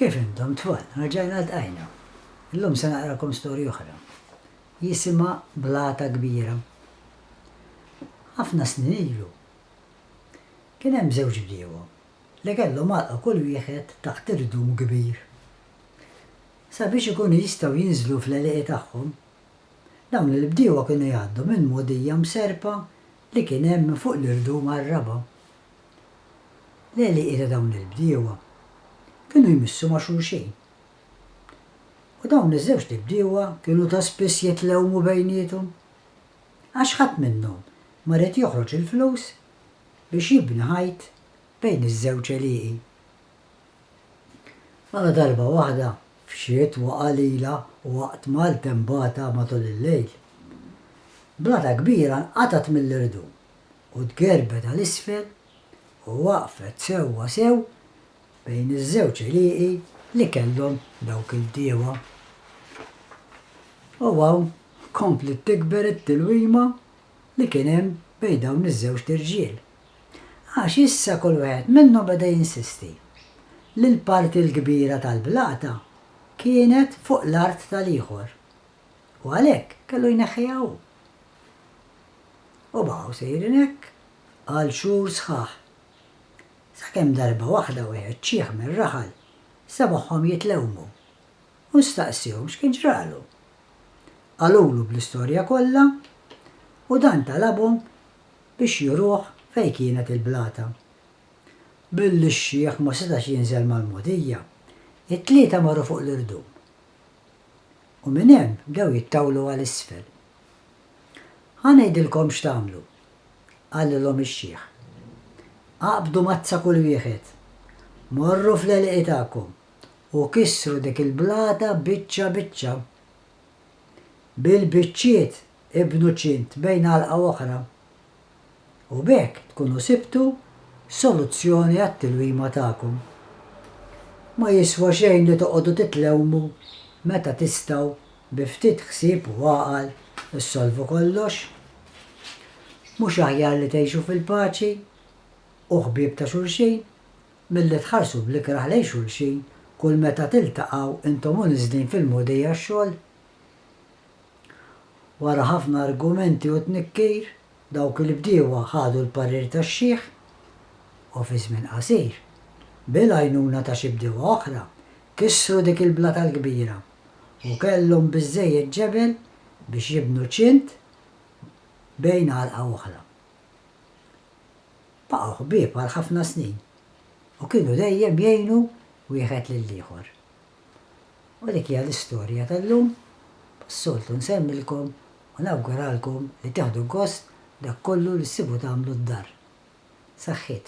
Kif intom tfal, raġajna l-tqajna. Illum se naqrakom storja oħra. Jisimha Blata Kbira. Ħafna snin ilu. Kien hemm żewġ bdiewa li kellhom għalqa kull wieħed taħt irdum kbir. Sabiex ikunu jistgħu jinżlu fl-għeliq tagħhom, dawn il-bdiewa kienu jgħaddu minn mogħdija mserpa li kien hemm fuq l-irdum għar-raba. L-għeliq ta' dawn il-bdiewa kienu jmissu ma' xulxin. U dawn iż-żewġ bdiewa kienu ta' spiss jitlewmu bejniethom. Għax ħadd minnhom ma rid joħroġ il-flus biex jibni ħajt bejn iż-żewġ għelieqi. Mala darba waħda f'xitwa qalila u waqt mal-tembata matul il-lejl, Blata Kbira nqatat mill-irdum u tgerbet għal isfel u waqfet sewwa sew bejn iż-żewġ għelieqi li kellhom dawk il-bdiewa. U hawn komplet tikber it-tilwima li kien hemm bejn dawn iż-żewġ tirġiel. Għax issa kull wieħed minnhom beda jinsisti li l-parti l-kbira tal-blata kienet fuq l-art tal-ieħor u għalhekk kellu jneħħiha hu. U baqgħu sejrin hekk għal xhur sħaħ. Sakemm darba waħda wieħed ċieħ mir-raħal sabuħhom jitlewmu u staqsihom x'kien ġralu. Qalulu bl-istorja kollha u dan talabhom biex juruh fejn kienet il-blata. Billi x-xieħ ma setax jinżel mal-mogħdija, it-tlieta marru fuq l-irdum. U minn hemm bdew jittawlu għal isfel. Ħa ngħidilkom x'tagħmlu, qallilhom ix-xieħ. Aqbdu mazza kull wieħed, morru fl-għeliq tagħkom u kissru dik il-blata biċċa biċċa. Bil-biċċiet ibnu ċint bejn għalqa oħra. U b'hekk tkunu sibtu soluzzjoni għat-tilwima tagħkom. Ma jiswa xejn li toqgħodu titlewmu meta tistgħu bi ftit ħsieb u għaqal issolvu kollox. Mhux aħjar li tgħixu fil-paċi u ħbieb ta' xulxin milli tħarsu bl-ikraħ lejn xulxin kull meta tiltaqgħu intom u niżlin fil-mogħdija x-xogħol. Wara ħafna argumenti u tnikkir, dawk il-bdiewa ħadu l-parir tax-xieħ u fi żmien qasir bil-għajnuna ta' xi bdiewa oħra kissru dik il-blata l-kbira u kellhom biżżejjed ġebel biex jibnu ċint bejn għalqa oħra. Baqgħu ħbieb għal ħafna snin u kienu dejjem jgħinu wieħed lill-ieħor. U dik hija l-istorja tal-lum, bas-soltu nsemmilkom u nawguralkom li tieħdu gost dak kollu li ssibu tagħmlu d-dar. Saħħit.